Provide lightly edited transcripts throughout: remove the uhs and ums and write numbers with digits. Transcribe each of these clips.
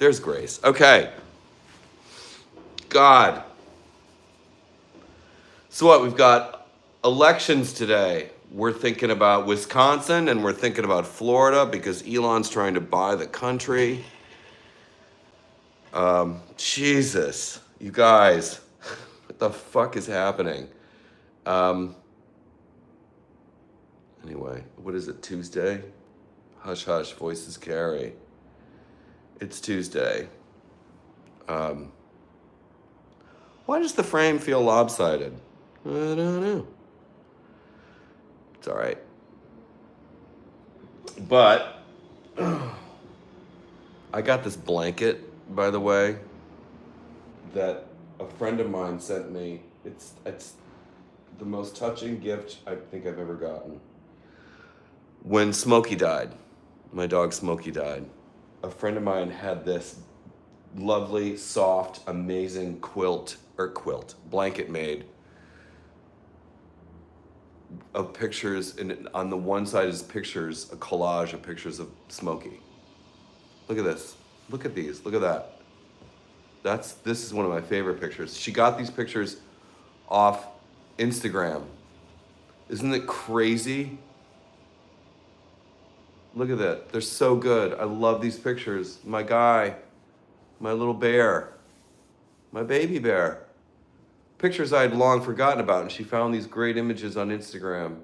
There's Grace. Okay. God. So what? We've got elections today. We're thinking about Wisconsin and we're thinking about Florida because Elon's trying to buy the country. Jesus, you guys, what the fuck is happening? Anyway, what is it, Tuesday? Hush, hush, voices carry. It's Tuesday. Why does the frame feel lopsided? I don't know. It's all right. But I got this blanket, by the way, that a friend of mine sent me. It's the most touching gift I think I've ever gotten. When Smokey died, my dog Smokey died, a friend of mine had this lovely, soft, amazing blanket made of pictures, and on the one side is pictures, a collage of pictures of Smokey. Look at this. Look at these. Look at that. This is one of my favorite pictures. She got these pictures off Instagram. Isn't it crazy? Look at that. They're so good. I love these pictures. My guy, my little bear, my baby bear. Pictures I had long forgotten about, and she found these great images on Instagram.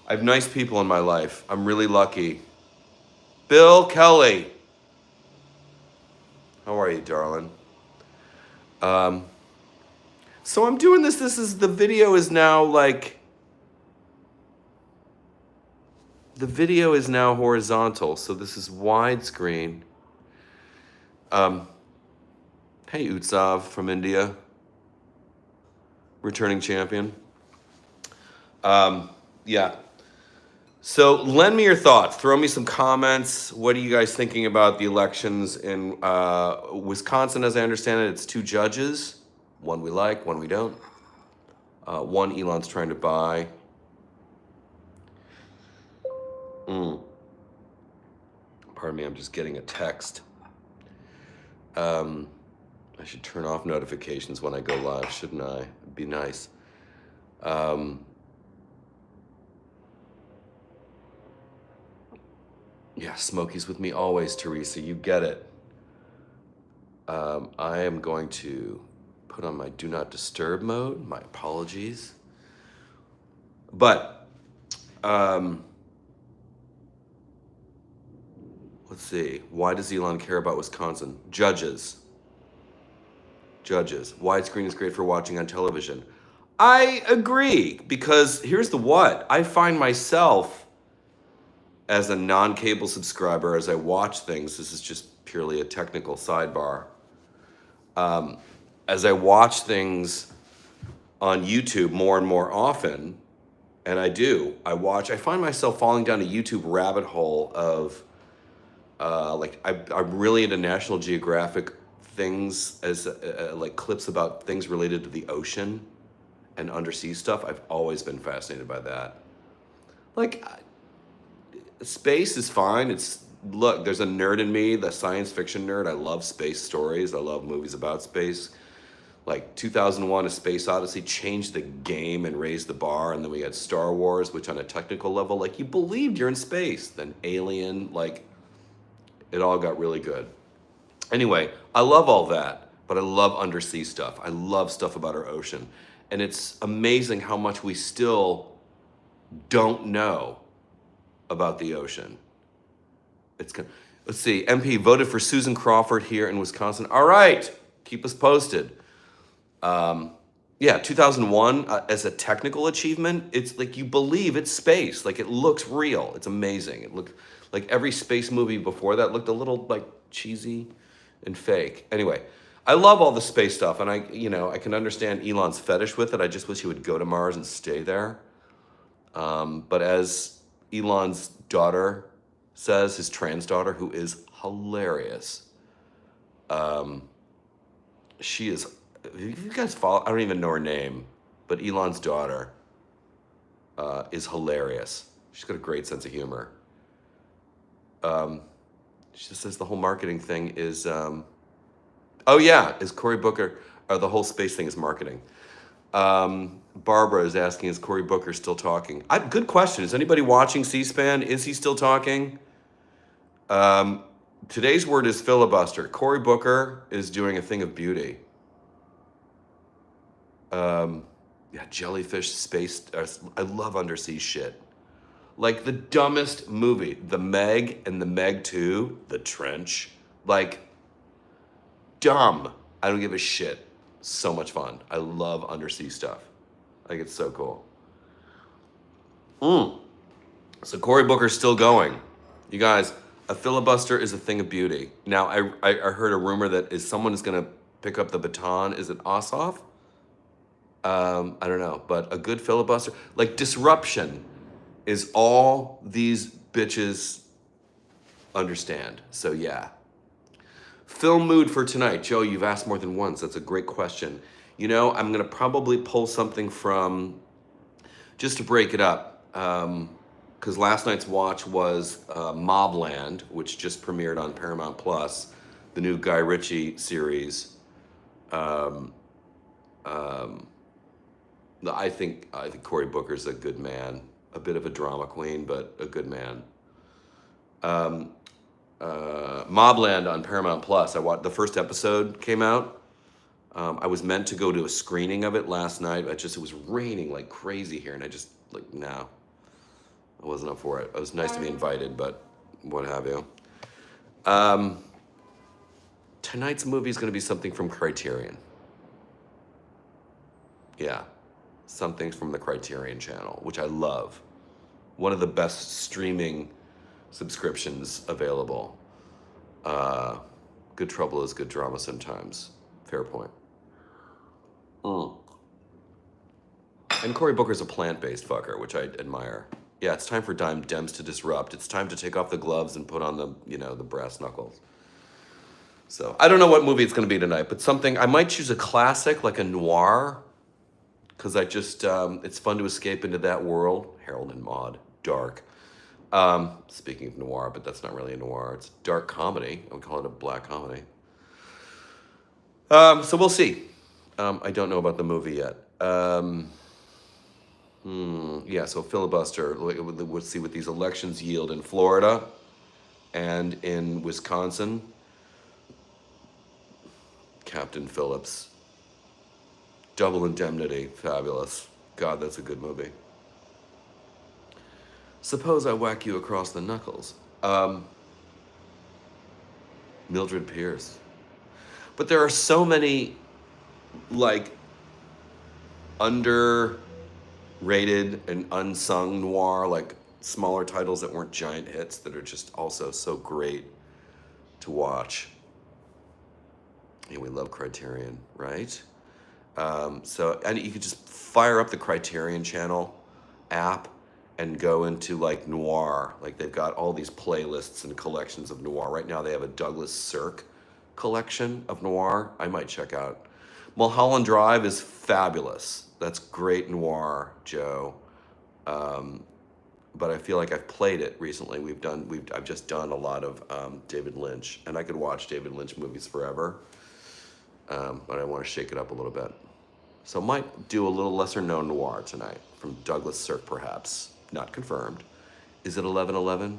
I have nice people in my life. I'm really lucky. Bill Kelly. How are you, darling? So I'm doing this. The video is now horizontal. So this is widescreen. Hey, Utsav from India. Returning champion. Yeah. So lend me your thoughts. Throw me some comments. What are you guys thinking about the elections in Wisconsin? As I understand it, it's 2 judges. One we like, one we don't. One Elon's trying to buy. Pardon me, I'm just getting a text. I should turn off notifications when I go live, shouldn't I? It'd be nice. Yeah, Smokey's with me always, Teresa. You get it. I am going to put on my do not disturb mode. My apologies. But, let's see. Why does Elon care about Wisconsin? Judges. Widescreen is great for watching on television. I agree, because here's the what. I find myself, as a non-cable subscriber, as I watch things, this is just purely a technical sidebar. As I watch things on YouTube more and more often, and I find myself falling down a YouTube rabbit hole of, I'm really into National Geographic things, as like clips about things related to the ocean and undersea stuff. I've always been fascinated by that. Space is fine. There's a nerd in me, the science fiction nerd. I love space stories. I love movies about space. Like 2001, A Space Odyssey changed the game and raised the bar. And then we had Star Wars, which on a technical level, you believed you're in space. Then Alien, it all got really good. Anyway, I love all that, but I love undersea stuff. I love stuff about our ocean. And it's amazing how much we still don't know about the ocean. Let's see, MP voted for Susan Crawford here in Wisconsin. All right, keep us posted. 2001, as a technical achievement, it's you believe it's space. It looks real. It's amazing. It looked like every space movie before that looked a little cheesy and fake. Anyway, I love all the space stuff, and I can understand Elon's fetish with it. I just wish he would go to Mars and stay there. But as Elon's daughter says, his trans daughter, who is hilarious, she is, if you guys follow, I don't even know her name, but Elon's daughter is hilarious. She's got a great sense of humor. Um, she just says the whole marketing thing is, oh yeah, is Cory Booker, the whole space thing is marketing. Barbara is asking, is Cory Booker still talking? Good question. Is anybody watching C-SPAN? Is he still talking? Um, today's word is filibuster. Cory Booker is doing a thing of beauty. Yeah, jellyfish, space. I love undersea shit. Like the dumbest movie, The Meg and The Meg 2, The Trench. Like, dumb. I don't give a shit. So much fun. I love undersea stuff. Like, it's so cool. So Cory Booker's still going. You guys, a filibuster is a thing of beauty. Now, I heard a rumor that someone is going to pick up the baton. Is it Ossoff? I don't know. But a good filibuster, like disruption, is all these bitches understand. So yeah. Film mood for tonight. Joe, you've asked more than once. That's a great question. You know, I'm going to probably pull something from, just to break it up, because last night's watch was Mobland, which just premiered on Paramount Plus, the new Guy Ritchie series. I think Cory Booker's a good man, a bit of a drama queen, but a good man. Mobland on Paramount Plus. I watched the first episode came out. I was meant to go to a screening of it last night. It was raining like crazy here, and I just no, I wasn't up for it. It was nice to be invited, but what have you. Tonight's movie is going to be something from Criterion. Yeah, something from the Criterion channel, which I love. One of the best streaming subscriptions available. Good trouble is good drama sometimes. Fair point. And Cory Booker's a plant-based fucker, which I admire. Yeah, it's time for Dems to disrupt. It's time to take off the gloves and put on the brass knuckles. So I don't know what movie it's going to be tonight, but something, I might choose a classic, like a noir, because it's fun to escape into that world. Harold and Maude, dark. Speaking of noir, but that's not really a noir. It's dark comedy. I would call it a black comedy. So we'll see. I don't know about the movie yet. Yeah, so filibuster. We'll see what these elections yield in Florida and in Wisconsin. Captain Phillips. Double Indemnity. Fabulous. God, that's a good movie. Suppose I whack you across the knuckles. Mildred Pierce. But there are so many, underrated and unsung noir, smaller titles that weren't giant hits that are just also so great to watch. And we love Criterion, right? And you could just fire up the Criterion Channel app and go into noir. They've got all these playlists and collections of noir. Right now they have a Douglas Sirk collection of noir I might check out. Mulholland Drive is fabulous. That's great noir, Joe. But I feel like I've played it recently. I've just done a lot of David Lynch, and I could watch David Lynch movies forever. But I want to shake it up a little bit. So might do a little lesser known noir tonight from Douglas Sirk, perhaps. Not confirmed. Is it 11:11?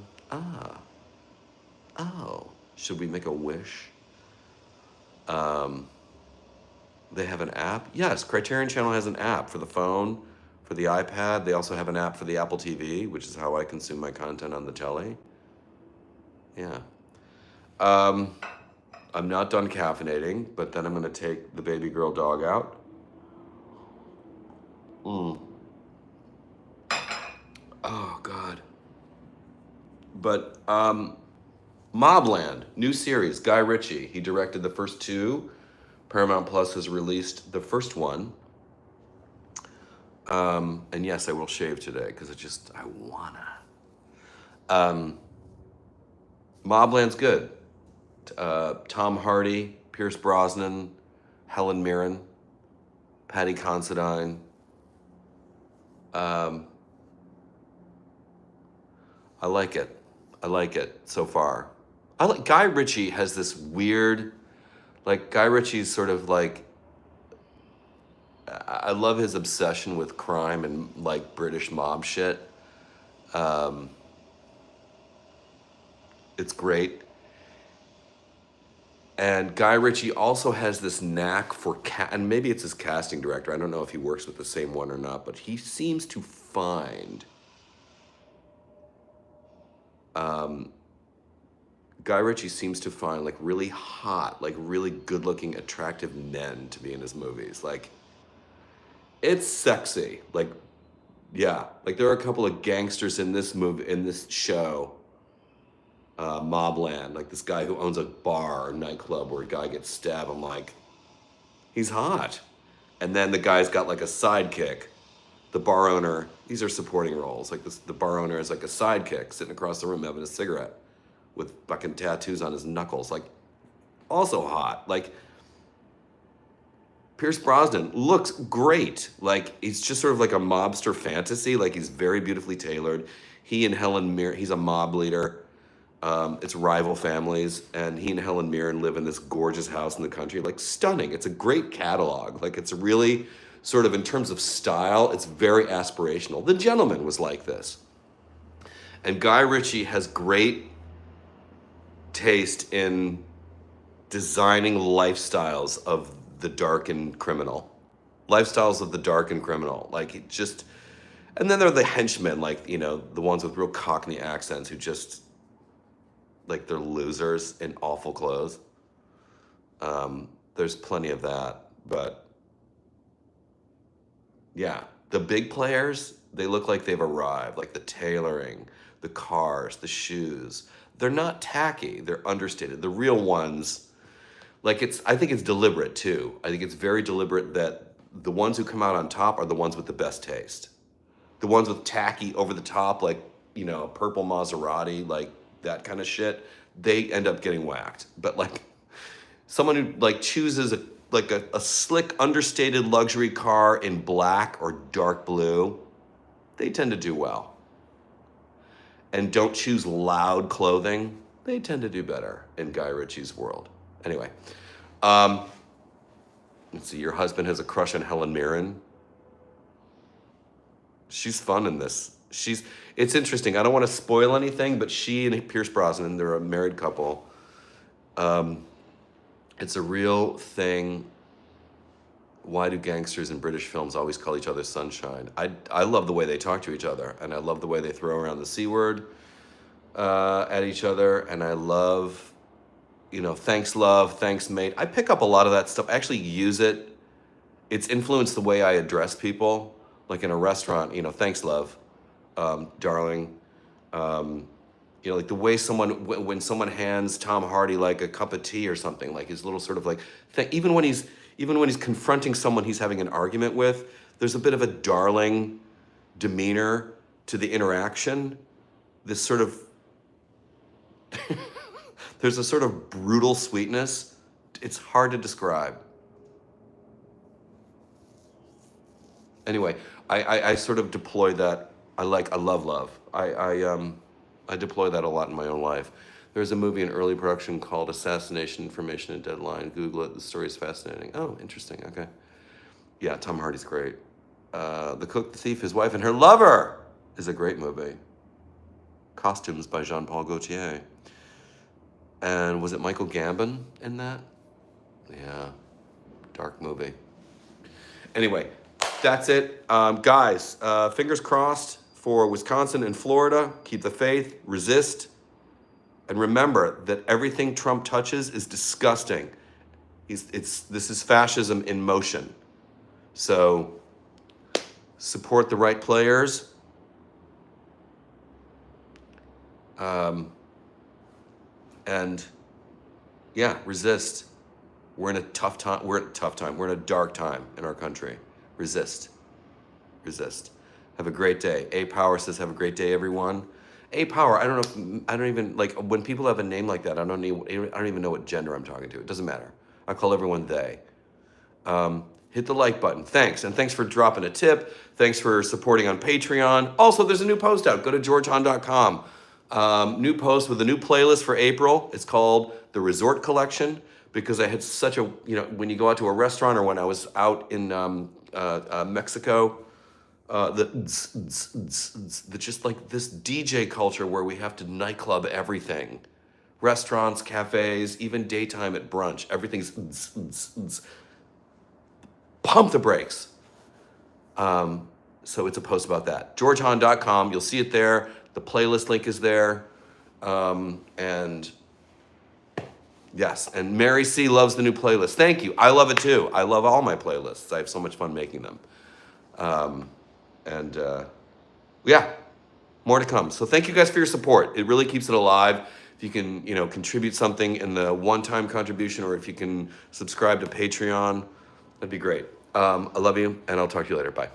Oh. Should we make a wish? They have an app? Yes, Criterion Channel has an app for the phone, for the iPad. They also have an app for the Apple TV, which is how I consume my content on the telly. Yeah. I'm not done caffeinating, but then I'm going to take the baby girl dog out. Oh, God. But Mobland, new series, Guy Ritchie. He directed the first two. Paramount Plus has released the first one. And yes, I will shave today because I wanna. Mobland's good. Tom Hardy, Pierce Brosnan, Helen Mirren, Patty Considine. I like it. I like it so far. I like Guy Ritchie has this weird, like Guy Ritchie's sort of like I love his obsession with crime and like British mob shit. Um, it's great. And Guy Ritchie also has this knack for and maybe it's his casting director. I don't know if he works with the same one or not, but he seems to find um, Guy Ritchie seems to find like really hot, like really good-looking, attractive men to be in his movies. Like it's sexy. Like yeah, like there are a couple of gangsters in this movie in this show, Mobland. Like this guy who owns a bar or nightclub where a guy gets stabbed. I'm like, he's hot. And then the guy's got like a sidekick. The bar owner. These are supporting roles. Like this, the bar owner is like a sidekick sitting across the room having a cigarette with fucking tattoos on his knuckles. Like also hot. Like Pierce Brosnan looks great. Like he's just sort of like a mobster fantasy. Like he's very beautifully tailored. He and Helen Mirren, he's a mob leader. It's rival families, and he and Helen Mirren live in this gorgeous house in the country. Like stunning. It's a great catalog. Like it's really sort of in terms of style, it's very aspirational. The Gentleman was like this. And Guy Ritchie has great taste in designing lifestyles of the dark and criminal. Lifestyles of the dark and criminal. Like it just, and then there are the henchmen, like, you know, the ones with real Cockney accents who just, like they're losers in awful clothes. There's plenty of that, but yeah, the big players, they look like they've arrived. Like the tailoring, the cars, the shoes. They're not tacky, they're understated. The real ones, like I think it's deliberate too. I think it's very deliberate that the ones who come out on top are the ones with the best taste. The ones with tacky, over the top, like, you know, a purple Maserati, like that kind of shit, they end up getting whacked. But like someone who like chooses a slick, understated luxury car in black or dark blue, they tend to do well. And don't choose loud clothing, they tend to do better in Guy Ritchie's world. Anyway, let's see, your husband has a crush on Helen Mirren. She's fun in this. It's interesting. I don't want to spoil anything, but she and Pierce Brosnan, they're a married couple. It's a real thing. Why do gangsters in British films always call each other sunshine? I love the way they talk to each other, and I love the way they throw around the C word at each other, and I love, you know, thanks love, thanks mate. I pick up a lot of that stuff. I actually use it. It's influenced the way I address people, like in a restaurant, you know, thanks love, darling. You know, like the way when someone hands Tom Hardy like a cup of tea or something, like his little sort of like thing, even when he's confronting someone he's having an argument with, there's a bit of a darling demeanor to the interaction. This sort of, there's a sort of brutal sweetness. It's hard to describe. Anyway, I sort of deploy that. I love love. I deploy that a lot in my own life. There's a movie in early production called Assassination, Information, and Deadline. Google it. The story is fascinating. Oh, interesting. Okay. Yeah, Tom Hardy's great. The Cook, the Thief, His Wife, and Her Lover is a great movie. Costumes by Jean-Paul Gaultier. And was it Michael Gambon in that? Yeah. Dark movie. Anyway, that's it. Guys, fingers crossed for Wisconsin and Florida. Keep the faith. Resist. And remember that everything Trump touches is disgusting. This is fascism in motion. So support the right players. And yeah, resist. We're in a tough time. We're in a dark time in our country. Resist. Resist. Have a great day. A Power says, have a great day, everyone. A Power, I don't even, like, when people have a name like that, I don't even know what gender I'm talking to. It doesn't matter. I call everyone they. Hit the like button. Thanks. And thanks for dropping a tip. Thanks for supporting on Patreon. Also, there's a new post out. Go to georgehahn.com. New post with a new playlist for April. It's called the Resort Collection because I had such a, when you go out to a restaurant or when I was out in Mexico, the just like this DJ culture where we have to nightclub everything. Restaurants, cafes, even daytime at brunch, everything's pump the brakes. So it's a post about that. GeorgeHahn.com, you'll see it there. The playlist link is there. And yes, and Mary C loves the new playlist. Thank you. I love it too. I love all my playlists. I have so much fun making them. Yeah, more to come. So thank you guys for your support. It really keeps it alive. If you can, contribute something in the one-time contribution, or if you can subscribe to Patreon, that'd be great. I love you, and I'll talk to you later. Bye.